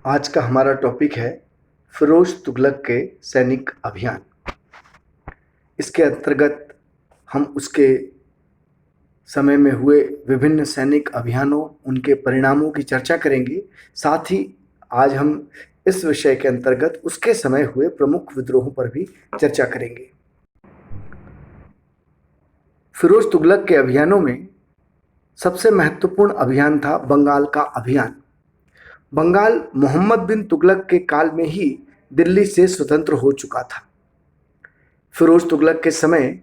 आज का हमारा टॉपिक है फिरोज तुगलक के सैनिक अभियान। इसके अंतर्गत हम उसके समय में हुए विभिन्न सैनिक अभियानों, उनके परिणामों की चर्चा करेंगे। साथ ही आज हम इस विषय के अंतर्गत उसके समय हुए प्रमुख विद्रोहों पर भी चर्चा करेंगे। फिरोज तुगलक के अभियानों में सबसे महत्वपूर्ण अभियान था बंगाल का अभियान। बंगाल मोहम्मद बिन तुगलक के काल में ही दिल्ली से स्वतंत्र हो चुका था। फिरोज तुगलक के समय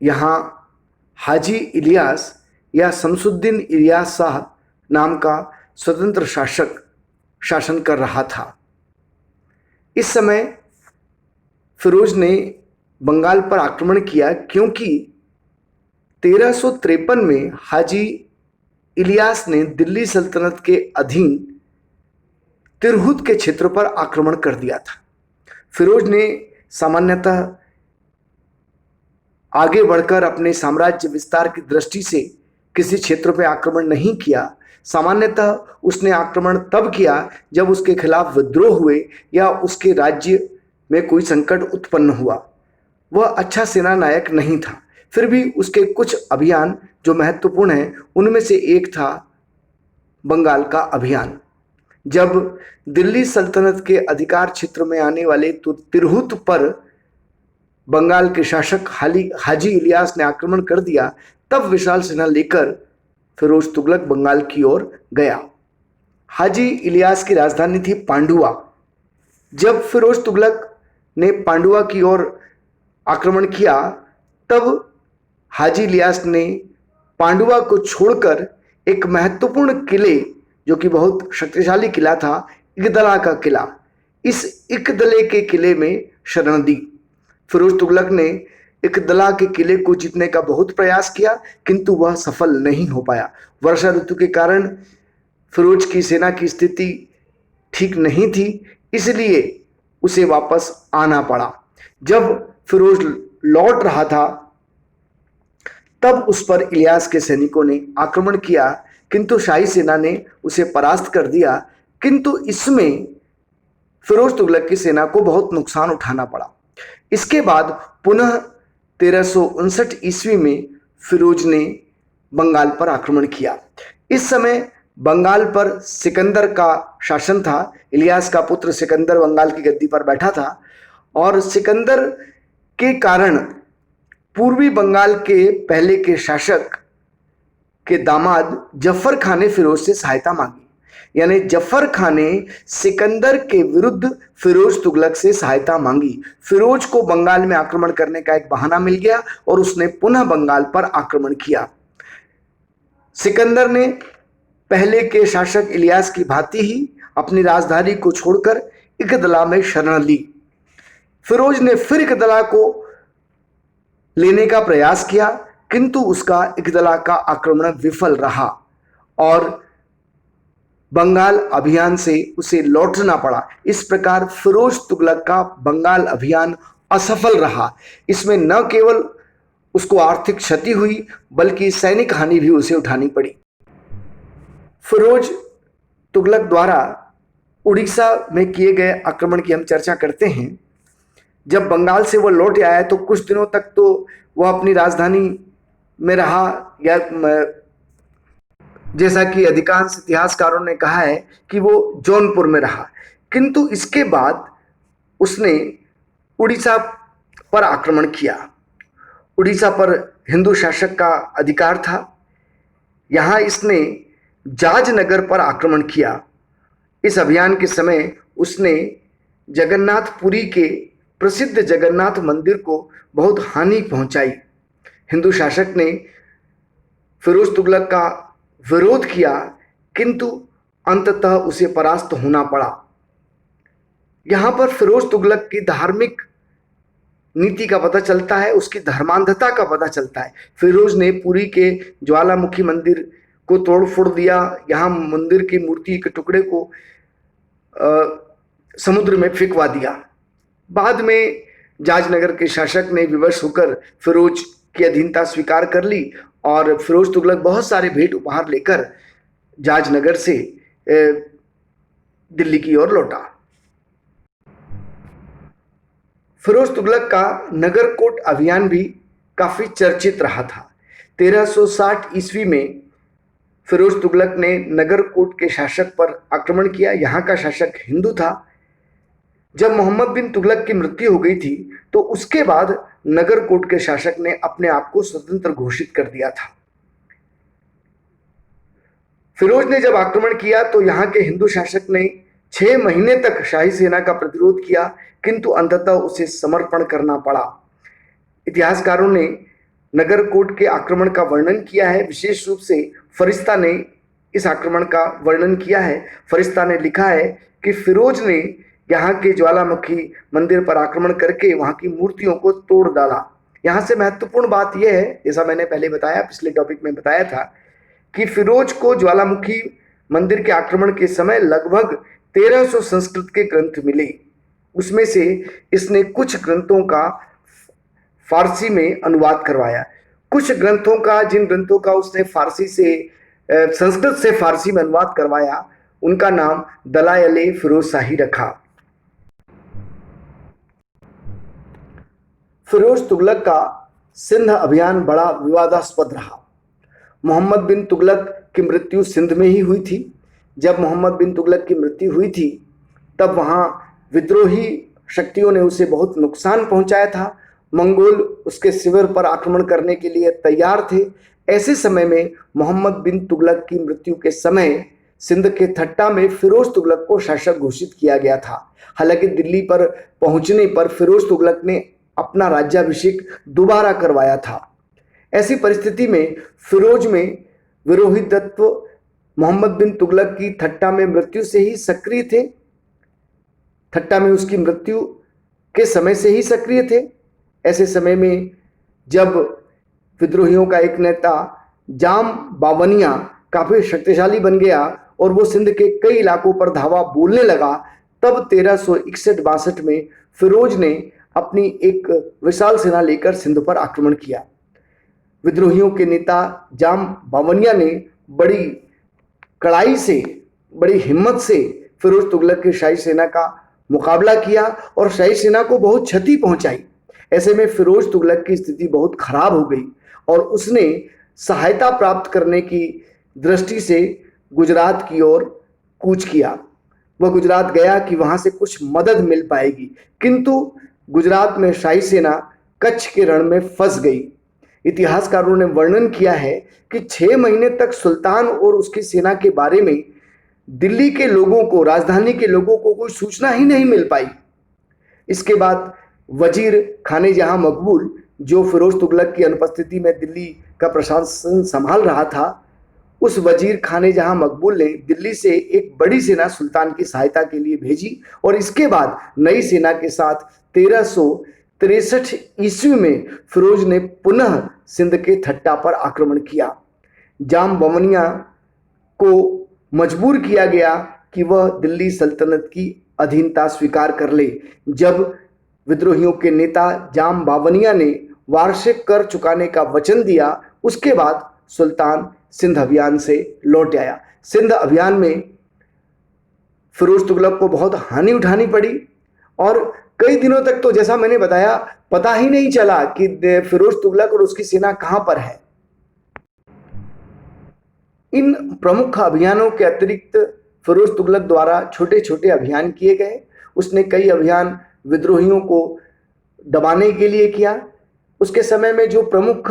यहाँ हाजी इलियास या शमसुद्दीन इलियास शाह नाम का स्वतंत्र शासक शासन कर रहा था। इस समय फिरोज ने बंगाल पर आक्रमण किया क्योंकि 1353 में हाजी इलियास ने दिल्ली सल्तनत के अधीन तिरहुत के क्षेत्र पर आक्रमण कर दिया था। फिरोज ने सामान्यतः आगे बढ़कर अपने साम्राज्य विस्तार की दृष्टि से किसी क्षेत्र पर आक्रमण नहीं किया। सामान्यतः उसने आक्रमण तब किया जब उसके खिलाफ विद्रोह हुए या उसके राज्य में कोई संकट उत्पन्न हुआ। वह अच्छा सेना नायक नहीं था, फिर भी उसके कुछ अभियान जो महत्वपूर्ण हैं उनमें से एक था बंगाल का अभियान। जब दिल्ली सल्तनत के अधिकार क्षेत्र में आने वाले तिरहुत पर बंगाल के शासक हाजी इलियास ने आक्रमण कर दिया, तब विशाल सेना लेकर फिरोज तुगलक बंगाल की ओर गया। हाजी इलियास की राजधानी थी पांडुआ। जब फिरोज तुगलक ने पांडुआ की ओर आक्रमण किया, तब हाजी इलियास ने पांडुआ को छोड़कर एक महत्वपूर्ण किले, जो कि बहुत शक्तिशाली किला था, इकदला का किला, इस इकदले के किले में शरण दी। फिरोज तुगलक ने इकदला के किले को जीतने का बहुत प्रयास किया, किंतु वह सफल नहीं हो पाया। वर्षा ऋतु के कारण फिरोज की सेना की स्थिति ठीक नहीं थी, इसलिए उसे वापस आना पड़ा। जब फिरोज लौट रहा था, तब उस पर इलियास के सैनिकों ने आक्रमण किया, किंतु शाही सेना ने उसे परास्त कर दिया। किंतु इसमें फिरोज तुगलक की सेना को बहुत नुकसान उठाना पड़ा। इसके बाद पुनः 1359 ईस्वी में फिरोज ने बंगाल पर आक्रमण किया। इस समय बंगाल पर सिकंदर का शासन था। इलियास का पुत्र सिकंदर बंगाल की गद्दी पर बैठा था और सिकंदर के कारण पूर्वी बंगाल के पहले के शासक के दामाद जफर खान ने फिरोज से सहायता मांगी। यानी जफर खान ने सिकंदर के विरुद्ध फिरोज तुगलक से सहायता मांगी। फिरोज को बंगाल में आक्रमण करने का एक बहाना मिल गया और उसने पुनः बंगाल पर आक्रमण किया। सिकंदर ने पहले के शासक इलियास की भांति ही अपनी राजधानी को छोड़कर इकदला में शरण ली। फिरोज ने फिर इकदला को लेने का प्रयास किया, किंतु उसका इकदला का आक्रमण विफल रहा और बंगाल अभियान से उसे लौटना पड़ा। इस प्रकार फिरोज तुगलक का बंगाल अभियान असफल रहा। इसमें न केवल उसको आर्थिक क्षति हुई, बल्कि सैनिक हानि भी उसे उठानी पड़ी। फिरोज तुगलक द्वारा उड़ीसा में किए गए आक्रमण की हम चर्चा करते हैं। जब बंगाल से वह लौट आया तो कुछ दिनों तक तो वह अपनी राजधानी में रहा, या जैसा कि अधिकांश इतिहासकारों ने कहा है कि वो जौनपुर में रहा। किंतु इसके बाद उसने उड़ीसा पर आक्रमण किया। उड़ीसा पर हिंदू शासक का अधिकार था। यहाँ इसने जाजनगर पर आक्रमण किया। इस अभियान के समय उसने जगन्नाथपुरी के प्रसिद्ध जगन्नाथ मंदिर को बहुत हानि पहुंचाई। हिंदू शासक ने फिरोज तुगलक का विरोध किया, किंतु अंततः उसे परास्त होना पड़ा। यहाँ पर फिरोज तुगलक की धार्मिक नीति का पता चलता है, उसकी धर्मांधता का पता चलता है। फिरोज ने पुरी के ज्वालामुखी मंदिर को तोड़ फोड़ दिया। यहाँ मंदिर की मूर्ति के टुकड़े को समुद्र में फेंकवा दिया। बाद में जाजनगर के शासक ने विवश होकर फिरोज की अधीनता स्वीकार कर ली और फिरोज तुगलक बहुत सारे भेंट उपहार लेकर जाजनगर से दिल्ली की ओर लौटा। फिरोज तुगलक का नगरकोट अभियान भी काफी चर्चित रहा था। 1360 ईस्वी में फिरोज तुगलक ने नगरकोट के शासक पर आक्रमण किया। यहाँ का शासक हिंदू था। जब मोहम्मद बिन तुगलक की मृत्यु हो गई थी तो उसके बाद नगरकोट के शासक ने अपने आप को स्वतंत्र घोषित कर दिया था। फिरोज ने जब आक्रमण किया तो यहाँ के हिंदू शासक ने 6 महीने तक शाही सेना का प्रतिरोध किया, किंतु अंततः उसे समर्पण करना पड़ा। इतिहासकारों ने नगरकोट के आक्रमण का वर्णन किया है। विशेष रूप से फरिश्ता ने इस आक्रमण का वर्णन किया है। फरिश्ता ने लिखा है कि फिरोज ने यहाँ के ज्वालामुखी मंदिर पर आक्रमण करके वहाँ की मूर्तियों को तोड़ डाला। यहाँ से महत्वपूर्ण बात यह है, जैसा मैंने पहले बताया, पिछले टॉपिक में बताया था, कि फिरोज को ज्वालामुखी मंदिर के आक्रमण के समय लगभग 1300 संस्कृत के ग्रंथ मिले। उसमें से इसने कुछ ग्रंथों का फारसी में अनुवाद करवाया। कुछ ग्रंथों का, जिन ग्रंथों का उसने फारसी से संस्कृत से फारसी में अनुवाद करवाया, उनका नाम दलाइल फिरोज शाही रखा। फिरोज तुगलक का सिंध अभियान बड़ा विवादास्पद रहा। मोहम्मद बिन तुगलक की मृत्यु सिंध में ही हुई थी। जब मोहम्मद बिन तुगलक की मृत्यु हुई थी तब वहाँ विद्रोही शक्तियों ने उसे बहुत नुकसान पहुंचाया था। मंगोल उसके शिविर पर आक्रमण करने के लिए तैयार थे। ऐसे समय में मोहम्मद बिन तुगलक की मृत्यु के समय सिंध के थट्टा में फिरोज तुगलक को शासक घोषित किया गया था। हालांकि दिल्ली पर पहुंचने पर फिरोज तुगलक ने अपना राज्याभिषेक दोबारा करवाया था। ऐसी परिस्थिति में फिरोज में विरोही तत्व मोहम्मद बिन तुगलक की थट्टा में मृत्यु से ही सक्रिय थे। थट्टा में उसकी मृत्यु के समय से ही सक्रिय थे। ऐसे समय में जब विद्रोहियों का एक नेता जाम बावनिया काफी शक्तिशाली बन गया और वो सिंध के कई इलाकों पर धावा बोलने लगा, तब 1361-62 में फिरोज ने अपनी एक विशाल सेना लेकर सिंध पर आक्रमण किया। विद्रोहियों के नेता जाम बावनिया ने बड़ी कड़ाई से, बड़ी हिम्मत से फिरोज तुगलक की शाही सेना का मुकाबला किया और शाही सेना को बहुत क्षति पहुंचाई। ऐसे में फिरोज तुगलक की स्थिति बहुत खराब हो गई और उसने सहायता प्राप्त करने की दृष्टि से गुजरात की ओर कूच किया। वह गुजरात गया कि वहां से कुछ मदद मिल पाएगी, किंतु गुजरात में शाही सेना कच्छ के रण में फंस गई। इतिहासकारों ने वर्णन किया है कि 6 महीने तक सुल्तान और उसकी सेना के बारे में दिल्ली के लोगों को, राजधानी के लोगों को कोई सूचना ही नहीं मिल पाई। इसके बाद वजीर खाने जहां मकबूल, जो फिरोज तुगलक की अनुपस्थिति में दिल्ली का प्रशासन संभाल रहा था, उस वजीर खाने जहां मकबूल ने दिल्ली से एक बड़ी सेना सुल्तान की सहायता के लिए भेजी और इसके बाद नई सेना के साथ 1363 ईस्वी में फिरोज ने पुनः सिंध के थट्टा पर आक्रमण किया। जाम बमनिया को मजबूर किया गया कि वह दिल्ली सल्तनत की अधीनता स्वीकार कर ले। जब विद्रोहियों के नेता जाम बावनिया ने वार्षिक कर चुकाने का वचन दिया, उसके बाद सुल्तान सिंध अभियान से लौट आया। सिंध अभियान में फिरोज तुगलक को बहुत हानि उठानी पड़ी और कई दिनों तक तो, जैसा मैंने बताया, पता ही नहीं चला कि फिरोज तुगलक और उसकी सेना कहां पर है। इन प्रमुख अभियानों के अतिरिक्त फिरोज तुगलक द्वारा छोटे छोटे अभियान किए गए। उसने कई अभियान विद्रोहियों को दबाने के लिए किया। उसके समय में जो प्रमुख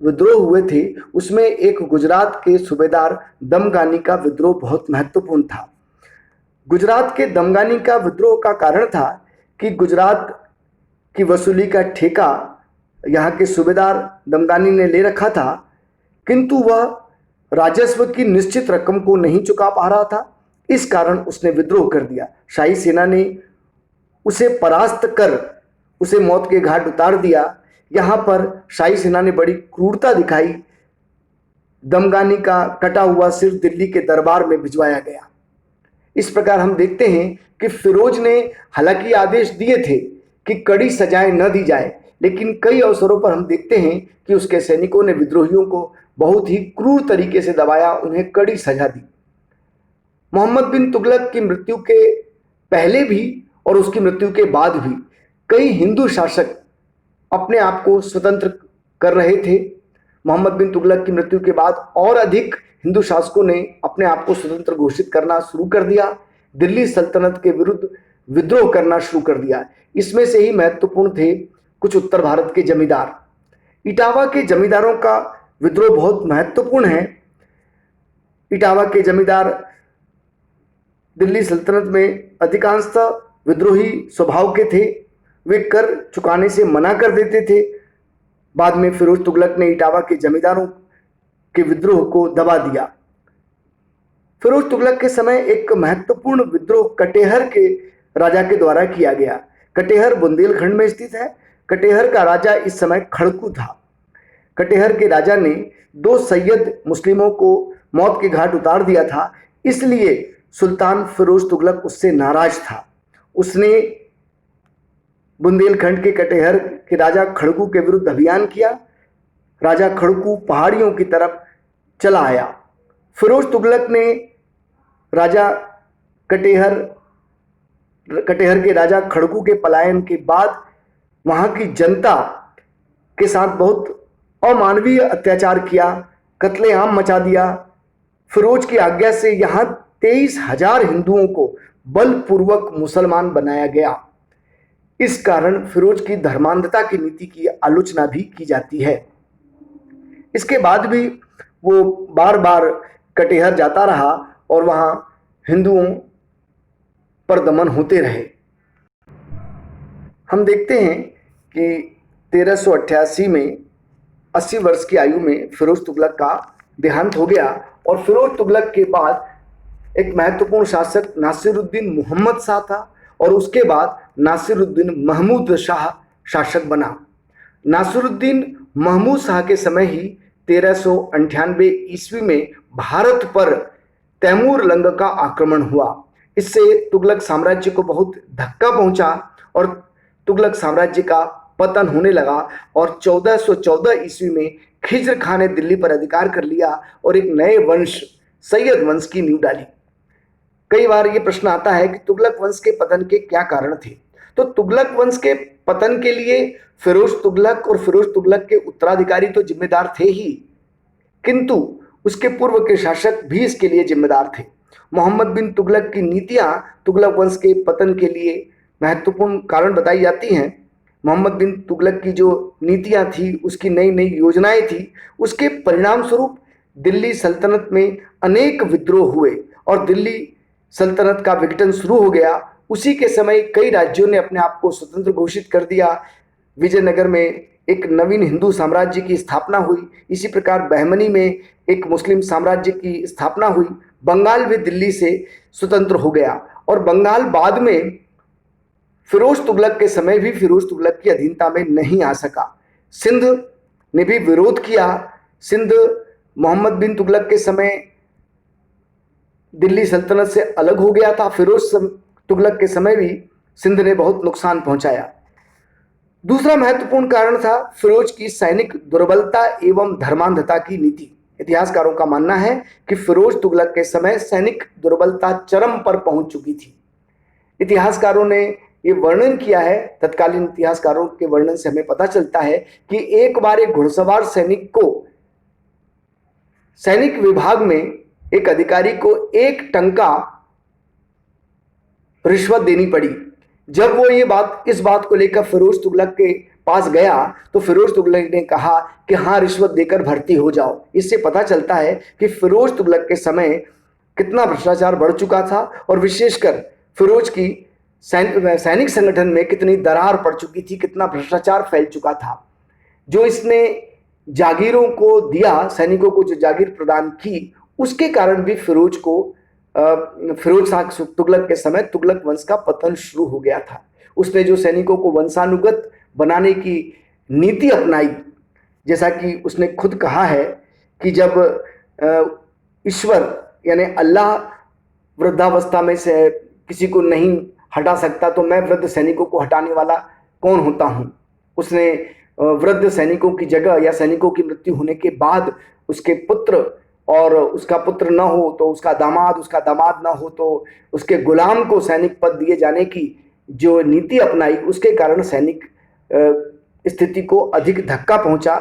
विद्रोह हुए थे उसमें एक गुजरात के सूबेदार दमगानी का विद्रोह बहुत महत्वपूर्ण था। गुजरात के दमगानी का विद्रोह का कारण था कि गुजरात की वसूली का ठेका यहाँ के सूबेदार दमगानी ने ले रखा था, किंतु वह राजस्व की निश्चित रकम को नहीं चुका पा रहा था। इस कारण उसने विद्रोह कर दिया। शाही सेना ने उसे परास्त कर उसे मौत के घाट उतार दिया। यहाँ पर शाही सेना ने बड़ी क्रूरता दिखाई। दमगानी का कटा हुआ सिर दिल्ली के दरबार में भिजवाया गया। इस प्रकार हम देखते हैं कि फिरोज ने हालांकि आदेश दिए थे कि कड़ी सजाएं न दी जाए, लेकिन कई अवसरों पर हम देखते हैं कि उसके सैनिकों ने विद्रोहियों को बहुत ही क्रूर तरीके से दबाया, उन्हें कड़ी सजा दी। मोहम्मद बिन तुगलक की मृत्यु के पहले भी और उसकी मृत्यु के बाद भी कई हिंदू शासक अपने आप को स्वतंत्र कर रहे थे। मोहम्मद बिन तुगलक की मृत्यु के बाद और अधिक हिंदू शासकों ने अपने आप को स्वतंत्र घोषित करना शुरू कर दिया, दिल्ली सल्तनत के विरुद्ध विद्रोह करना शुरू कर दिया। इसमें से ही महत्वपूर्ण थे कुछ उत्तर भारत के जमींदार। इटावा के जमींदारों का विद्रोह बहुत महत्वपूर्ण है। इटावा के जमींदार दिल्ली सल्तनत में अधिकांशतः विद्रोही स्वभाव के थे। वे कर चुकाने से मना कर देते थे। बाद में फिरोज तुगलक ने इटावा के जमींदारों के विद्रोह को दबा दिया। फिरोज तुगलक के समय एक महत्वपूर्ण विद्रोह कटेहर के राजा के द्वारा किया गया। कटेहर बुंदेलखंड में स्थित है। कटेहर का राजा इस समय खड़कू था। कटेहर के राजा ने 2 सैयद मुस्लिमों को मौत के घाट उतार दिया था, इसलिए सुल्तान फिरोज तुगलक उससे नाराज था। उसने बुंदेलखंड के कटेहर के राजा खड़कू के विरुद्ध अभियान किया। राजा खड़कू पहाड़ियों की तरफ चला आया। फिरोज तुगलक ने राजा कटेहर के राजा खड़कू के पलायन के बाद वहां की जनता के साथ बहुत अमानवीय अत्याचार किया, कत्लेआम मचा दिया। फिरोज की आज्ञा से यहां 23,000 हिंदुओं को बलपूर्वक मुसलमान बनाया गया। इस कारण फिरोज की धर्मांधता की नीति की आलोचना भी की जाती है। इसके बाद भी वो बार बार कटेहर जाता रहा और वहां हिंदुओं पर दमन होते रहे। हम देखते हैं कि 1388 में 80 वर्ष की आयु में फिरोज तुगलक का देहांत हो गया और फिरोज तुगलक के बाद एक महत्वपूर्ण शासक नासिरुद्दीन मोहम्मद शाह था और उसके बाद नासिरुद्दीन महमूद शाह शासक बना। नासिरुद्दीन महमूद शाह के समय ही 1398 ईस्वी में भारत पर तैमूर लंग का आक्रमण हुआ। इससे तुगलक साम्राज्य को बहुत धक्का पहुंचा और तुगलक साम्राज्य का पतन होने लगा और 1414 ईस्वी में खिज्र खान ने दिल्ली पर अधिकार कर लिया और एक नए वंश सैयद वंश की नींव डाली। कई बार ये प्रश्न आता है कि तुगलक वंश के पतन के क्या कारण थे। तो तुगलक वंश के पतन के लिए फिरोज तुगलक और फिरोज तुगलक के उत्तराधिकारी तो जिम्मेदार थे ही, किंतु उसके पूर्व के शासक भी इसके लिए जिम्मेदार थे। मोहम्मद बिन तुगलक की नीतियां तुगलक वंश के पतन के लिए महत्वपूर्ण कारण बताई जाती हैं। मोहम्मद बिन तुगलक की जो नीतियां थी, उसकी नई नई योजनाएं थी, उसके परिणाम स्वरूप दिल्ली सल्तनत में अनेक विद्रोह हुए और दिल्ली सल्तनत का विघटन शुरू हो गया। उसी के समय कई राज्यों ने अपने आप को स्वतंत्र घोषित कर दिया। विजयनगर में एक नवीन हिंदू साम्राज्य की स्थापना हुई। इसी प्रकार बहमनी में एक मुस्लिम साम्राज्य की स्थापना हुई। बंगाल भी दिल्ली से स्वतंत्र हो गया और बंगाल बाद में फिरोज तुगलक के समय भी फिरोज तुगलक की अधीनता में नहीं आ सका। सिंध ने भी विरोध किया। सिंध मोहम्मद बिन तुगलक के समय दिल्ली सल्तनत से अलग हो गया था। फिरोज तुगलक के समय भी सिंध ने बहुत नुकसान पहुंचाया। दूसरा महत्वपूर्ण कारण था फिरोज की सैनिक दुर्बलता एवं धर्मांधता की नीति। इतिहासकारों का मानना है कि फिरोज तुगलक के समय सैनिक दुर्बलता चरम पर पहुंच चुकी थी। इतिहासकारों ने ये वर्णन किया है, तत्कालीन इतिहासकारों के वर्णन से हमें पता चलता है कि एक बार एक घुड़सवार सैनिक को सैनिक विभाग में एक अधिकारी को 1 टंका रिश्वत देनी पड़ी। जब वो इस बात को लेकर फिरोज तुगलक के पास गया तो फिरोज तुगलक ने कहा कि हाँ, रिश्वत देकर भर्ती हो जाओ। इससे पता चलता है कि फिरोज तुगलक के समय कितना भ्रष्टाचार बढ़ चुका था और विशेषकर फिरोज की सैनिक संगठन में कितनी दरार पड़ चुकी थी, कितना भ्रष्टाचार फैल चुका था। जो इसने जागीरों को दिया, सैनिकों को जो जागीर प्रदान की, उसके कारण भी फिरोज शाह तुगलक के समय तुगलक वंश का पतन शुरू हो गया था। उसने जो सैनिकों को वंशानुगत बनाने की नीति अपनाई, जैसा कि उसने खुद कहा है कि जब ईश्वर यानी अल्लाह वृद्धावस्था में से किसी को नहीं हटा सकता तो मैं वृद्ध सैनिकों को हटाने वाला कौन होता हूँ। उसने वृद्ध सैनिकों की जगह या सैनिकों की मृत्यु होने के बाद उसके पुत्र और उसका पुत्र न हो तो उसका दामाद न हो तो उसके गुलाम को सैनिक पद दिए जाने की जो नीति अपनाई, उसके कारण सैनिक स्थिति को अधिक धक्का पहुंचा,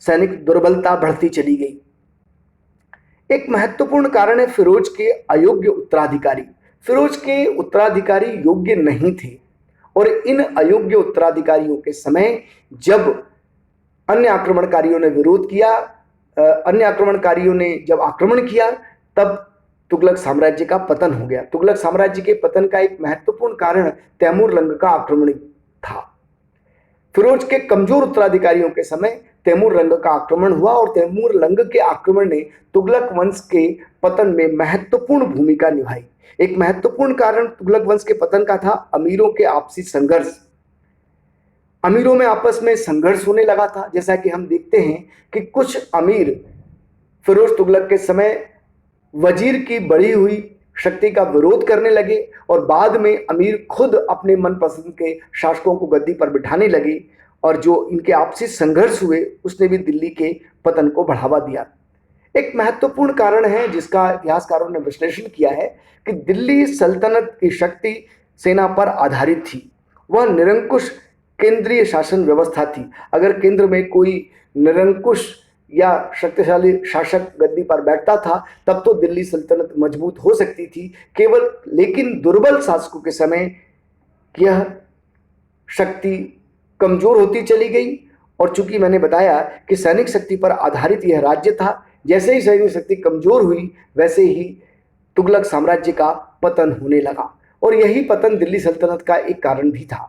सैनिक दुर्बलता बढ़ती चली गई। एक महत्वपूर्ण कारण है फिरोज के अयोग्य उत्तराधिकारी। फिरोज के उत्तराधिकारी योग्य नहीं थे और इन अयोग्य उत्तराधिकारियों के समय जब अन्य आक्रमणकारियों ने विरोध किया, अन्य आक्रमणकारियों ने जब आक्रमण किया, तब तुगलक साम्राज्य का पतन हो गया। तुगलक साम्राज्य के पतन का एक महत्वपूर्ण कारण तैमूर लंग का आक्रमण था। फिरोज के कमजोर उत्तराधिकारियों के समय तैमूर लंग का आक्रमण हुआ और तैमूर लंग के आक्रमण ने तुगलक वंश के पतन में महत्वपूर्ण भूमिका निभाई। एक महत्वपूर्ण कारण तुगलक वंश के पतन का था अमीरों के आपसी संघर्ष। अमीरों में आपस में संघर्ष होने लगा था। जैसा कि हम देखते हैं कि कुछ अमीर फिरोज तुगलक के समय वजीर की बढ़ी हुई शक्ति का विरोध करने लगे और बाद में अमीर खुद अपने मनपसंद के शासकों को गद्दी पर बिठाने लगे और जो इनके आपसी संघर्ष हुए उसने भी दिल्ली के पतन को बढ़ावा दिया। एक महत्वपूर्ण कारण है जिसका इतिहासकारों ने विश्लेषण किया है कि दिल्ली सल्तनत की शक्ति सेना पर आधारित थी। वह निरंकुश केंद्रीय शासन व्यवस्था थी। अगर केंद्र में कोई निरंकुश या शक्तिशाली शासक गद्दी पर बैठता था तब तो दिल्ली सल्तनत मजबूत हो सकती थी केवल, लेकिन दुर्बल शासकों के समय यह शक्ति कमजोर होती चली गई। और चूंकि मैंने बताया कि सैनिक शक्ति पर आधारित यह राज्य था, जैसे ही सैनिक शक्ति कमजोर हुई वैसे ही तुगलक साम्राज्य का पतन होने लगा और यही पतन दिल्ली सल्तनत का एक कारण भी था।